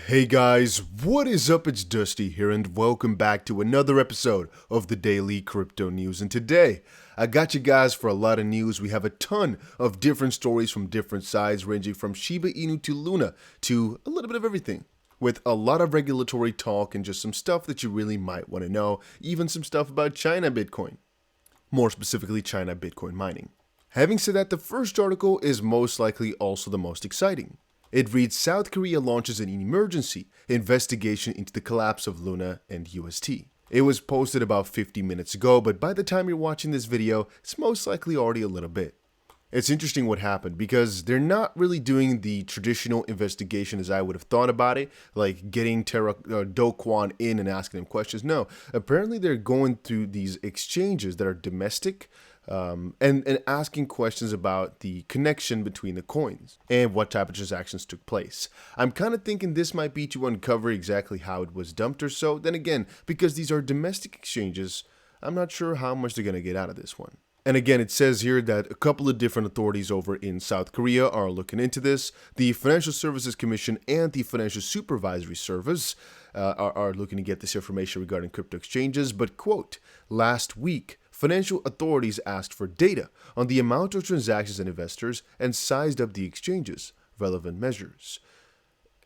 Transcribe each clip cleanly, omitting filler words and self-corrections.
Hey guys, what is up? It's Dusty here, and welcome back to another episode of the Daily Crypto News. And today, I got you guys for a lot of news. We have a ton of different stories from different sides, ranging from Shiba Inu to Luna to a little bit of everything, with a lot of regulatory talk and just some stuff that you really might want to know, even some stuff about China Bitcoin, more specifically China Bitcoin mining. Having said that, the first article is most likely also the most exciting. It reads, South Korea launches an emergency investigation into the collapse of Luna and UST. It was posted about 50 minutes ago, but by the time you're watching this video, it's most likely already a little bit. It's interesting what happened because they're not really doing the traditional investigation as I would have thought about it, like getting Dogecoin in and asking them questions. No, apparently they're going through these exchanges that are domestic, and asking questions about the connection between the coins and what type of transactions took place. I'm kind of thinking this might be to uncover exactly how it was dumped or so. Then again, because these are domestic exchanges, I'm not sure how much they're going to get out of this one. And again, it says here that a couple of different authorities over in South Korea are looking into this. The Financial Services Commission and the Financial Supervisory Service are looking to get this information regarding crypto exchanges. But, quote, last week, financial authorities asked for data on the amount of transactions and investors and sized up the exchanges' relevant measures.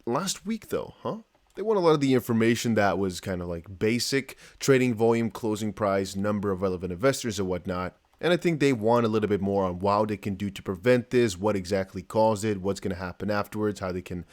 Last week, though, huh? They want a lot of the information that was kind of like basic, trading volume, closing price, number of relevant investors and whatnot. And I think they want a little bit more on what they can do to prevent this, what exactly caused it, what's going to happen afterwards, how they can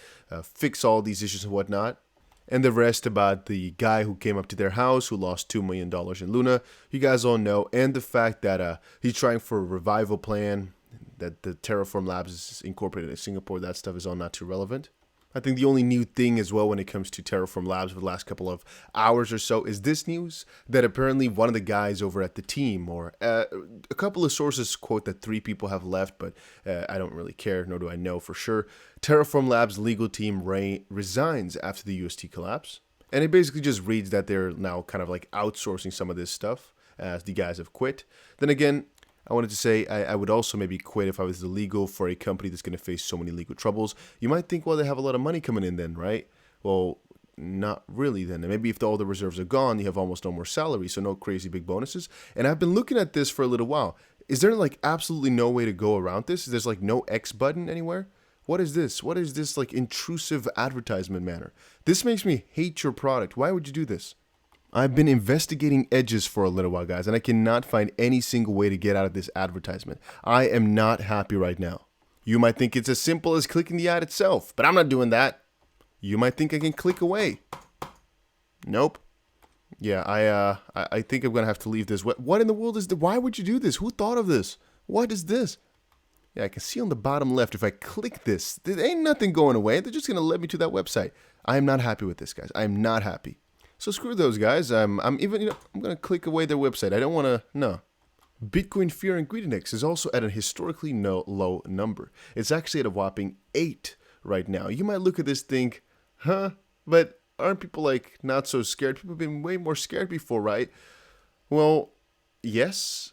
fix all these issues and whatnot. And the rest about the guy who came up to their house who lost $2 million in Luna, you guys all know. And the fact that he's trying for a revival plan, that the Terraform Labs is incorporated in Singapore, that stuff is all not too relevant. I think the only new thing as well when it comes to Terraform Labs for the last couple of hours or so is this news that apparently one of the guys over at the team, or a couple of sources quote that 3 people have left, but I don't really care, nor do I know for sure. Terraform Labs legal team resigns after the UST collapse. And it basically just reads that they're now kind of like outsourcing some of this stuff as the guys have quit. Then again, I wanted to say I would also maybe quit if I was illegal for a company that's going to face so many legal troubles. You might think, well, they have a lot of money coming in then, right? Well, not really then. And maybe if all the reserves are gone, you have almost no more salary, so no crazy big bonuses. And I've been looking at this for a little while. Is there like absolutely no way to go around this? There's like no X button anywhere? What is this? What is this like intrusive advertisement manner? This makes me hate your product. Why would you do this? I've been investigating edges for a little while, guys, and I cannot find any single way to get out of this advertisement. I am not happy right now. You might think it's as simple as clicking the ad itself, but I'm not doing that. You might think I can click away. Nope. Yeah, I think I'm going to have to leave this. What in the world is why would you do this? Who thought of this? What is this? Yeah, I can see on the bottom left, if I click this, there ain't nothing going away. They're just going to let me to that website. I am not happy with this, guys. I am not happy. So screw those guys. I'm going to click away their website. I don't want to, no. Bitcoin fear and greediness is also at a historically low number. It's actually at a whopping 8 right now. You might look at this, think, huh? But aren't people like not so scared? People have been way more scared before, right? Well, yes,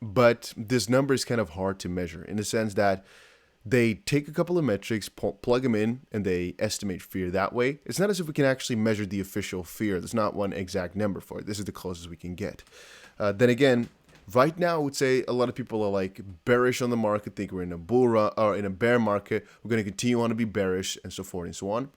but this number is kind of hard to measure in the sense that they take a couple of metrics, plug them in, and they estimate fear that way. It's not as if we can actually measure the official fear. There's not one exact number for it. This is the closest we can get. Then again, right now, I would say a lot of people are like bearish on the market, think we're in a bull run or in a bear market. We're going to continue on to be bearish and so forth and so on.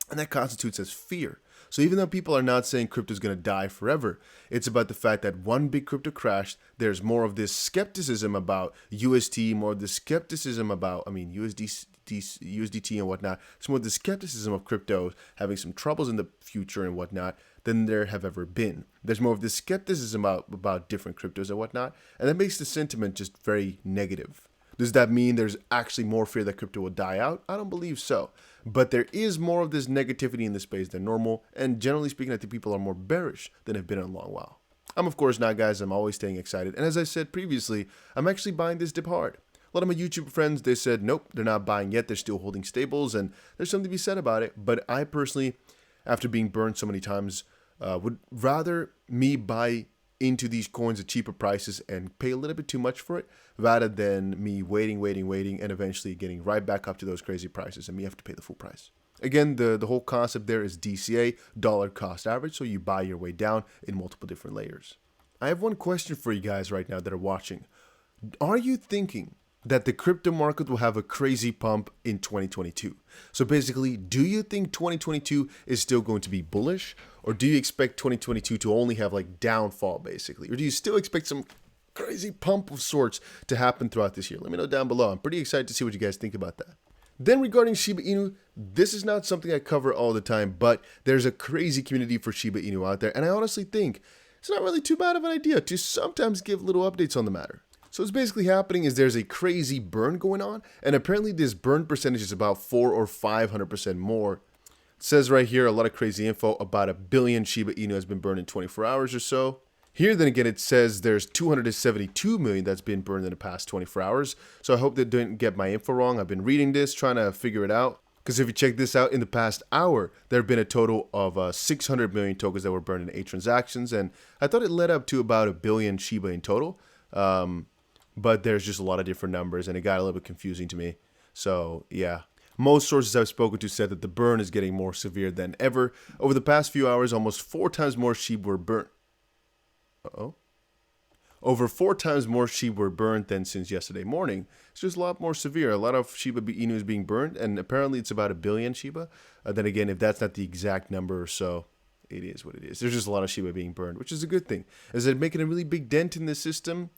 And that constitutes as fear. So even though people are not saying crypto is going to die forever, it's about the fact that one big crypto crashed. There's more of this skepticism about UST, more of this skepticism about, USDT and whatnot. It's more of the skepticism of crypto having some troubles in the future and whatnot than there have ever been. There's more of this skepticism about different cryptos and whatnot. And that makes the sentiment just very negative. Does that mean there's actually more fear that crypto will die out? I don't believe so. But there is more of this negativity in the space than normal. And generally speaking, I think people are more bearish than have been in a long while. I'm of course not, guys. I'm always staying excited. And as I said previously, I'm actually buying this dip hard. A lot of my YouTube friends, they said, nope, they're not buying yet. They're still holding stables. And there's something to be said about it. But I personally, after being burned so many times, would rather me buy into these coins at cheaper prices and pay a little bit too much for it rather than me waiting and eventually getting right back up to those crazy prices and me have to pay the full price. Again, the whole concept there is DCA, dollar cost average, so you buy your way down in multiple different layers. I have one question for you guys right now that are watching. Are you thinking that the crypto market will have a crazy pump in 2022? So basically, do you think 2022 is still going to be bullish, or do you expect 2022 to only have like downfall basically? Or do you still expect some crazy pump of sorts to happen throughout this year? Let me know down below. I'm pretty excited to see what you guys think about that. Then regarding Shiba Inu, this is not something I cover all the time, but there's a crazy community for Shiba Inu out there, and I honestly think it's not really too bad of an idea to sometimes give little updates on the matter. So what's basically happening is there's a crazy burn going on, and apparently this burn percentage is about 400 or 500% more. It says right here a lot of crazy info about 1 billion Shiba Inu has been burned in 24 hours or so. Here then again it says there's 272 million that's been burned in the past 24 hours. So I hope they didn't get my info wrong. I've been reading this, trying to figure it out. Because if you check this out, in the past hour, there have been a total of 600 million tokens that were burned in 8 transactions. And I thought it led up to about 1 billion Shiba in total. But there's just a lot of different numbers and it got a little bit confusing to me. So yeah, most sources I've spoken to said that the burn is getting more severe than ever. Over the past few hours, almost 4 times more Shiba were burnt. Over 4 times more Shiba were burned than since yesterday morning. It's just a lot more severe. A lot of Shiba Inu is being burned, and apparently it's about 1 billion Shiba. Then again, if that's not the exact number or so, it is what it is. There's just a lot of Shiba being burned, which is a good thing. Is it making a really big dent in the system?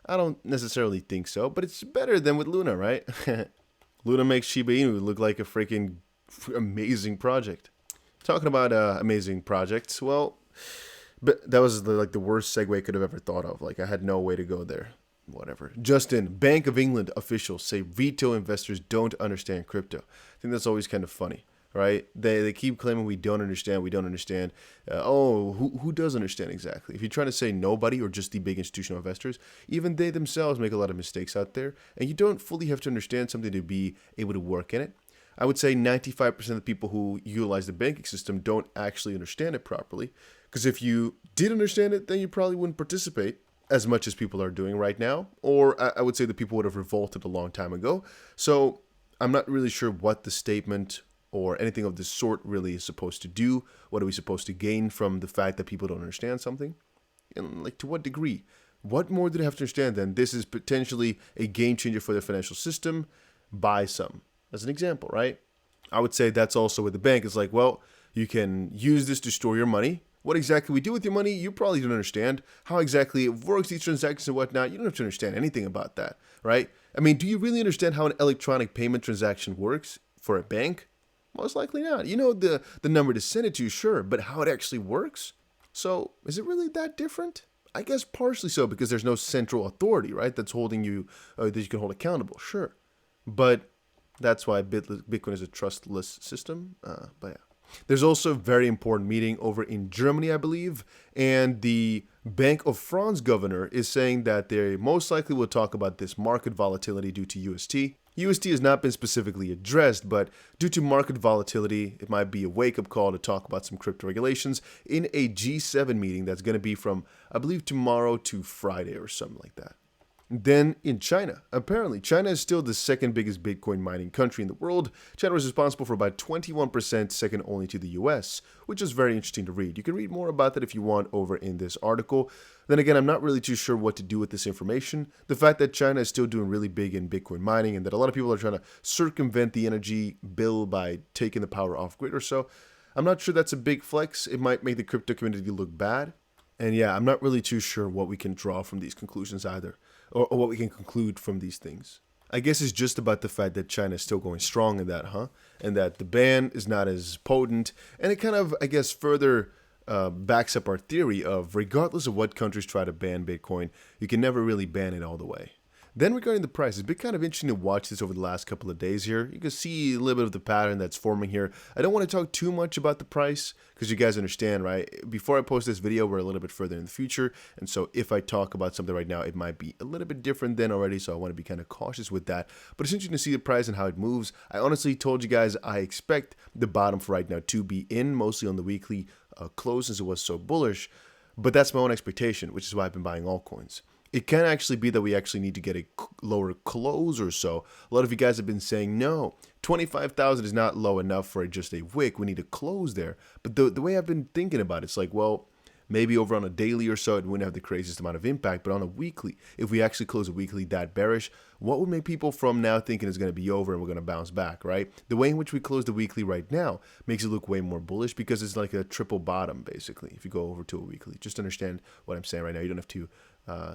I don't necessarily think so, but it's better than with Luna, right? Luna makes Shiba Inu look like a freaking amazing project. Talking about amazing projects, well, but that was like the worst segue I could have ever thought of. Like I had no way to go there. Whatever. Justin, Bank of England officials say retail investors don't understand crypto. I think that's always kind of funny, right? They keep claiming we don't understand. Who does understand exactly? If you're trying to say nobody or just the big institutional investors, even they themselves make a lot of mistakes out there, and you don't fully have to understand something to be able to work in it. I would say 95% of the people who utilize the banking system don't actually understand it properly. Because if you did understand it, then you probably wouldn't participate as much as people are doing right now. Or I would say that people would have revolted a long time ago. So I'm not really sure what the statement or anything of this sort really is supposed to do. What are we supposed to gain from the fact that people don't understand something? And like to what degree? What more do they have to understand than this is potentially a game changer for the financial system? Buy some. As an example, right? I would say that's also with the bank. It's like, well, you can use this to store your money. What exactly we do with your money, you probably don't understand. How exactly it works, these transactions and whatnot, you don't have to understand anything about that, right? I mean, do you really understand how an electronic payment transaction works for a bank? Most likely not. You know the number to send it to, sure, but how it actually works? So, is it really that different? I guess partially so, because there's no central authority, right, that's holding you, that you can hold accountable, sure. But that's why Bitcoin is a trustless system, but yeah. There's also a very important meeting over in Germany, I believe, and the Bank of France governor is saying that they most likely will talk about this market volatility due to UST. UST has not been specifically addressed, but due to market volatility, it might be a wake-up call to talk about some crypto regulations in a G7 meeting that's going to be from, I believe, tomorrow to Friday or something like that. Then in China, apparently China is still the second biggest Bitcoin mining country in the world. China was responsible for about 21%, second only to the US, which is very interesting to read. You can read more about that if you want over in this article. Then again, I'm not really too sure what to do with this information. The fact that China is still doing really big in Bitcoin mining and that a lot of people are trying to circumvent the energy bill by taking the power off grid or so, I'm not sure that's a big flex. It might make the crypto community look bad. And yeah, I'm not really too sure what we can draw from these conclusions either. Or what we can conclude from these things. I guess it's just about the fact that China is still going strong in that, and that the ban is not as potent, and it kind of, I guess, further backs up our theory of regardless of what countries try to ban Bitcoin, you can never really ban it all the way. Then regarding the price, it's been kind of interesting to watch this over the last couple of days here. You can see a little bit of the pattern that's forming here. I don't want to talk too much about the price because you guys understand, right? Before I post this video, we're a little bit further in the future. And so if I talk about something right now, it might be a little bit different then already. So I want to be kind of cautious with that. But it's interesting to see the price and how it moves. I honestly told you guys I expect the bottom for right now to be in, mostly on the weekly close since it was so bullish. But that's my own expectation, which is why I've been buying altcoins. it can actually be that we actually need to get a lower close or so. A lot of you guys have been saying, no, 25,000 is not low enough for just a wick. We need a close there. But the way I've been thinking about it, it's like, well, maybe over on a daily or so, it wouldn't have the craziest amount of impact. But on a weekly, if we actually close a weekly that bearish, what would make people from now thinking it's going to be over and we're going to bounce back, right? The way in which we close the weekly right now makes it look way more bullish because it's like a triple bottom, basically, if you go over to a weekly. Just understand what I'm saying right now. You don't have to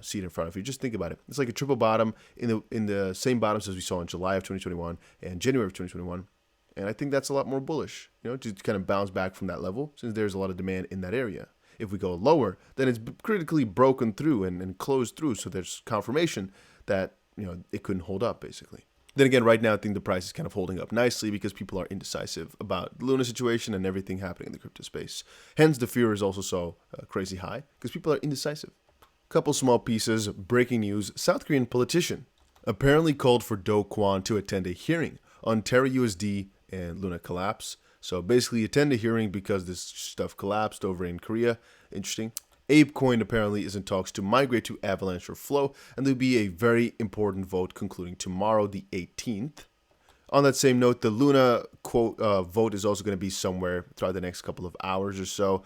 see it in front of you. Just think about it. It's like a triple bottom in the same bottoms as we saw in July of 2021 and January of 2021. And I think that's a lot more bullish, to kind of bounce back from that level since there's a lot of demand in that area. If we go lower, then it's critically broken through and closed through. So there's confirmation that, it couldn't hold up, basically. Then again, right now, I think the price is kind of holding up nicely because people are indecisive about the Luna situation and everything happening in the crypto space. Hence, the fear is also so crazy high because people are indecisive. Couple small pieces, breaking news. South Korean politician apparently called for Dogecoin to attend a hearing on Terra USD and Luna collapse. So basically attend a hearing because this stuff collapsed over in Korea. Interesting. ApeCoin apparently is in talks to migrate to Avalanche or Flow, and there'll be a very important vote concluding tomorrow, the 18th. On that same note, the Luna quote vote is also going to be somewhere throughout the next couple of hours or so,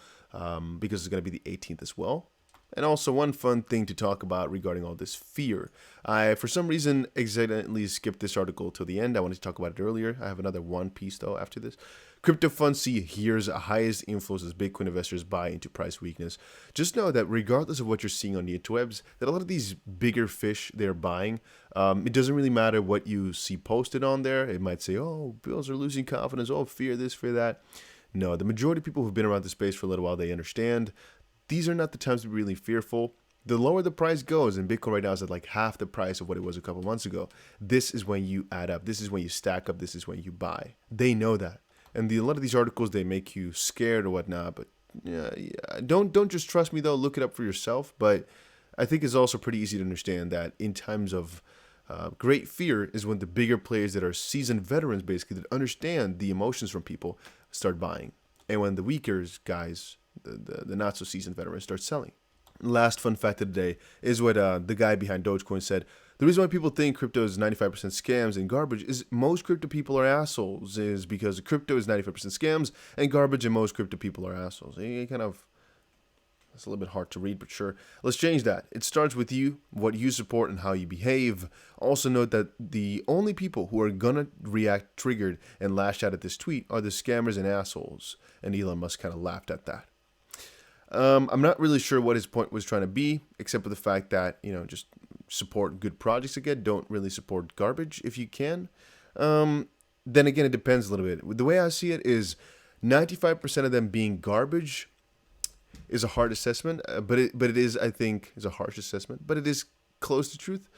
because it's going to be the 18th as well. And also one fun thing to talk about regarding all this fear. I, for some reason, accidentally skipped this article till the end. I wanted to talk about it earlier. I have another one piece, though, after this. Crypto funds see here's highest inflows as Bitcoin investors buy into price weakness. Just know that regardless of what you're seeing on the interwebs, that a lot of these bigger fish they're buying, it doesn't really matter what you see posted on there. It might say, oh, bills are losing confidence, oh, fear this, fear that. No, the majority of people who've been around the space for a little while, they understand these are not the times to be really fearful. The lower the price goes, and Bitcoin right now is at like half the price of what it was a couple months ago, this is when you add up. This is when you stack up. This is when you buy. They know that. And a lot of these articles, they make you scared or whatnot. But yeah, don't just trust me, though. Look it up for yourself. But I think it's also pretty easy to understand that in times of great fear is when the bigger players that are seasoned veterans, basically, that understand the emotions from people, start buying. And when the weaker guys, the not so seasoned veterans, start selling. Last fun fact of the day is what the guy behind Dogecoin said. The reason why people think crypto is 95% scams and garbage is most crypto people are assholes, is because crypto is 95% scams and garbage, and most crypto people are assholes. It's a little bit hard to read, but sure. Let's change that. It starts with you, what you support, and how you behave. Also note that the only people who are gonna react triggered and lash out at this tweet are the scammers and assholes. And Elon Musk kind of laughed at that. I'm not really sure what his point was trying to be, except for the fact that, just support good projects again. Don't really support garbage if you can. Then again, it depends a little bit. The way I see it is 95% of them being garbage is a hard assessment, but it is, I think, is a harsh assessment, but it is close to truth.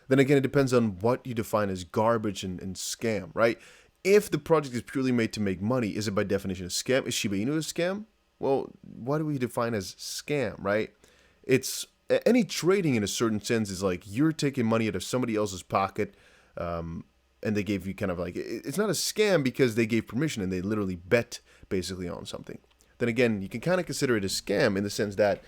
Then again, it depends on what you define as garbage and scam, right? If the project is purely made to make money, is it by definition a scam? Is Shiba Inu a scam? Well, what do we define as scam, right? It's any trading in a certain sense is like you're taking money out of somebody else's pocket, and they gave you kind of like, it's not a scam because they gave permission and they literally bet basically on something. Then again, you can kind of consider it a scam in the sense that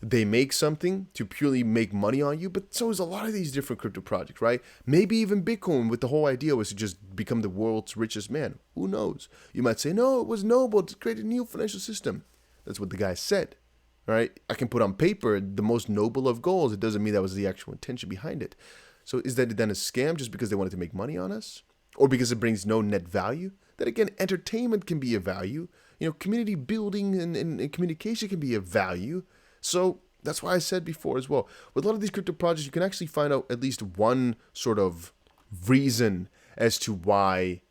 they make something to purely make money on you, but so is a lot of these different crypto projects, right? Maybe even Bitcoin, with the whole idea was to just become the world's richest man. Who knows? You might say, no, it was noble to create a new financial system. That's what the guy said, right? I can put on paper the most noble of goals. It doesn't mean that was the actual intention behind it. So is that then a scam just because they wanted to make money on us? Or because it brings no net value? Then again, entertainment can be a value. Community building and communication can be a value. So that's why I said before as well, with a lot of these crypto projects, you can actually find out at least one sort of reason as to why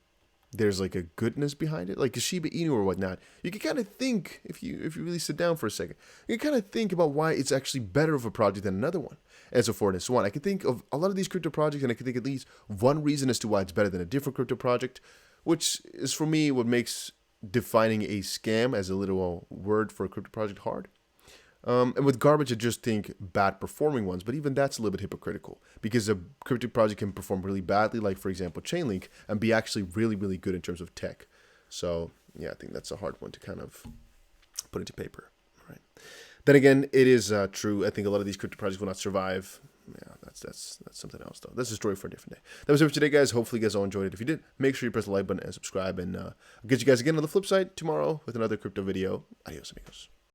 there's like a goodness behind it, like a Shiba Inu or whatnot. You can kind of think, if you really sit down for a second, you can kind of think about why it's actually better of a project than another one, and so forth and so on. I can think of a lot of these crypto projects, and I can think at least one reason as to why it's better than a different crypto project, which is for me what makes defining a scam as a literal word for a crypto project hard. And with garbage, I just think bad performing ones, but even that's a little bit hypocritical because a crypto project can perform really badly, like for example, Chainlink, and be actually really, really good in terms of tech. So yeah, I think that's a hard one to kind of put into paper. Right. Then again, it is true. I think a lot of these crypto projects will not survive yeah, that's something else though. That's a story for a different day. That was it for today, guys. Hopefully you guys all enjoyed it. If you did, make sure you press the like button and subscribe, and I'll get you guys again on the flip side tomorrow with another crypto video. Adios, amigos.